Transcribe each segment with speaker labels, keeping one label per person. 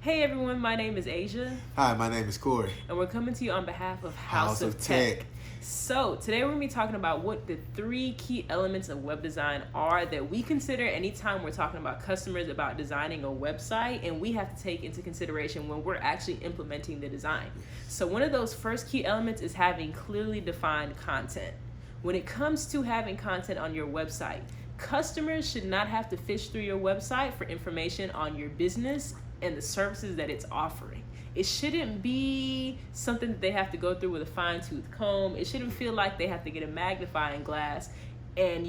Speaker 1: Hey everyone, my name is Asia.
Speaker 2: Hi, my name is Corey.
Speaker 1: And we're coming to you on behalf of House of Tech. So today we're going to be talking about what the 3 key elements of web design are that we consider anytime we're talking about customers about designing a website, and we have to take into consideration when we're actually implementing the design. So one of those first key elements is having clearly defined content. When it comes to having content on your website, customers should not have to fish through your website for information on your business and the services that it's offering. It shouldn't be something that they have to go through with a fine-tooth comb. It shouldn't feel like they have to get a magnifying glass and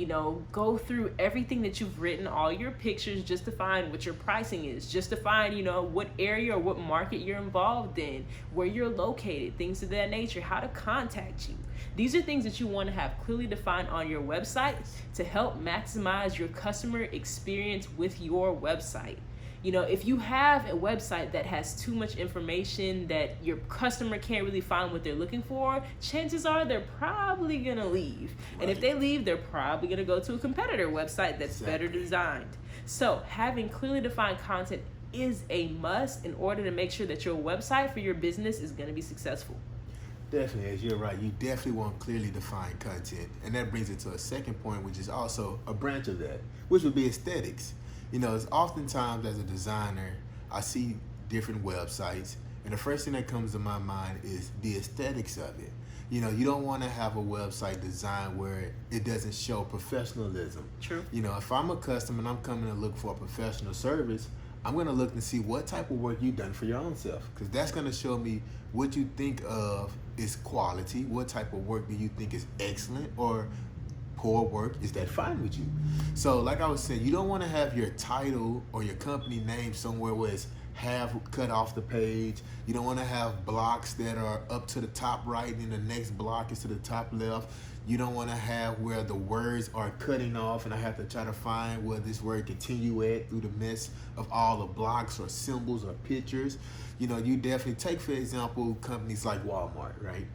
Speaker 1: go through everything that you've written, all your pictures, just to find what your pricing is, just to find what area or what market you're involved in, where you're located, things of that nature, how to contact you. These are things that you want to have clearly defined on your website to help maximize your customer experience with your website. If you have a website that has too much information that your customer can't really find what they're looking for, chances are they're probably gonna leave. Right. And if they leave, they're probably gonna go to a competitor website that's better designed. So having clearly defined content is a must in order to make sure that your website for your business is gonna be successful.
Speaker 2: Definitely, as you're right, you definitely want clearly defined content. And that brings it to a second point, which is also a branch of that, which would be aesthetics. It's oftentimes as a designer, I see different websites, and the first thing that comes to my mind is the aesthetics of it. You don't want to have a website design where it doesn't show professionalism.
Speaker 1: True.
Speaker 2: If I'm a customer and I'm coming to look for a professional service, I'm going to look and see what type of work you've done for your own self, because that's going to show me what you think of is quality, what type of work do you think is excellent, or poor work, is that fine with you? So like I was saying, you don't want to have your title or your company name somewhere where it's half cut off the page. You don't want to have blocks that are up to the top right and the next block is to the top left. You don't want to have where the words are cutting off and I have to try to find where this word continue at through the mess of all the blocks or symbols or pictures. You definitely take, for example, companies like Walmart, right?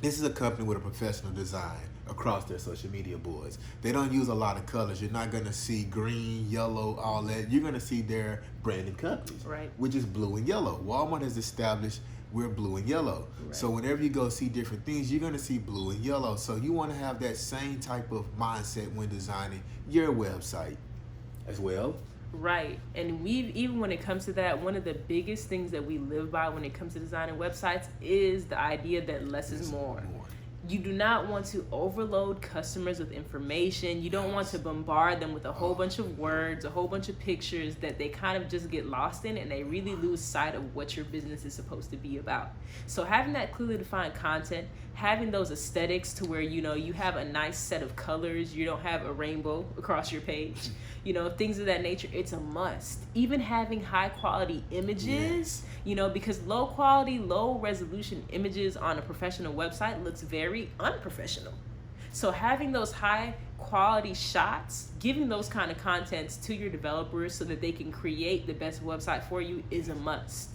Speaker 2: This is a company with a professional design across their social media boards. They don't use a lot of colors. You're not going to see green, yellow, all that. You're going to see their branded companies,
Speaker 1: right,
Speaker 2: which is blue and yellow. Walmart has established we're blue and yellow.
Speaker 1: Right.
Speaker 2: So whenever you go see different things, you're going to see blue and yellow. So you want to have that same type of mindset when designing your website as well.
Speaker 1: Right. And even when it comes to that, one of the biggest things that we live by when it comes to designing websites is the idea that less is more. You do not want to overload customers with information. You don't want to bombard them with a whole bunch of words, a whole bunch of pictures that they kind of just get lost in and they really lose sight of what your business is supposed to be about. So having that clearly defined content, having those aesthetics to where you have a nice set of colors, you don't have a rainbow across your page, things of that nature, it's a must. Even having high quality images, because low quality, low resolution images on a professional website looks very unprofessional. So having those high quality shots, giving those kind of contents to your developers so that they can create the best website for you is a must.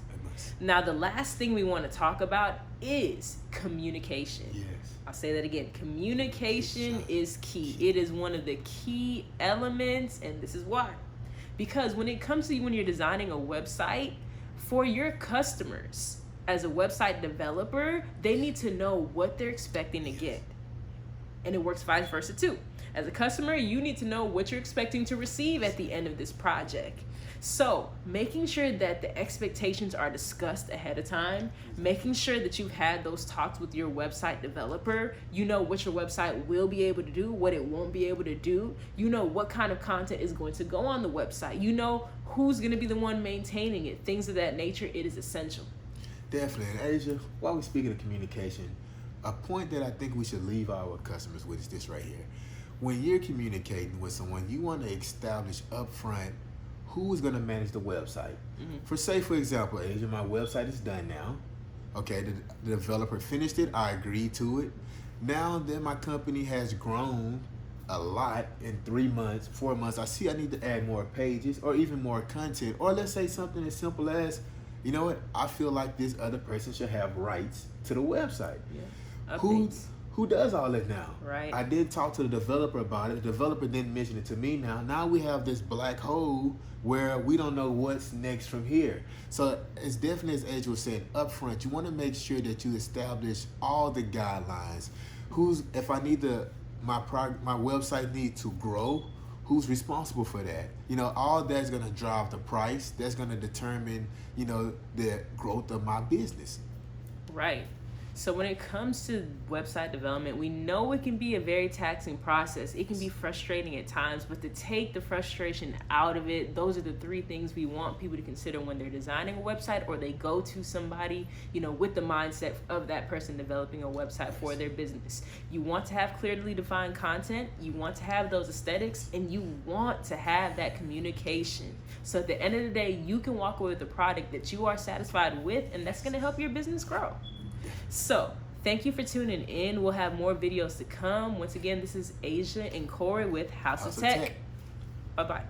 Speaker 1: Now, the last thing we want to talk about is communication.
Speaker 2: Yes.
Speaker 1: I'll say that again. Communication is key. It is one of the key elements, and this is why. Because when it comes to when you're designing a website, for your customers, as a website developer, they need to know what they're expecting to get. And it works vice versa too. As a customer, you need to know what you're expecting to receive at the end of this project. So making sure that the expectations are discussed ahead of time, making sure that you've had those talks with your website developer, what your website will be able to do, what it won't be able to do, what kind of content is going to go on the website, who's going to be the one maintaining it, things of that nature. It is essential.
Speaker 2: Definitely. And Asia, while we're speaking of communication, a point that I think we should leave our customers with is this right here. When you're communicating with someone, you want to establish upfront who is going to manage the website. Mm-hmm. For example, Asia, my website is done now. Okay, the developer finished it. I agreed to it. Now then my company has grown a lot in 3 months, 4 months. I see I need to add more pages or even more content. Or let's say something as simple as, I feel like this other person should have rights to the website.
Speaker 1: Yeah.
Speaker 2: Who who does all that now?
Speaker 1: Right.
Speaker 2: I did talk to the developer about it. The developer didn't mention it to me now. Now we have this black hole where we don't know what's next from here. So as definitely as Edge was saying, upfront, you want to make sure that you establish all the guidelines. If I need my website need to grow, who's responsible for that? All that's going to drive the price. That's going to determine, the growth of my business.
Speaker 1: Right. So when it comes to website development, we know it can be a very taxing process. It can be frustrating at times, but to take the frustration out of it, those are the three things we want people to consider when they're designing a website, or they go to somebody, with the mindset of that person developing a website for their business. You want to have clearly defined content, you want to have those aesthetics, and you want to have that communication. So at the end of the day, you can walk away with a product that you are satisfied with, and that's going to help your business grow. So, thank you for tuning in. We'll have more videos to come. Once again, this is Asia and Corey with House of Tech. Bye-bye.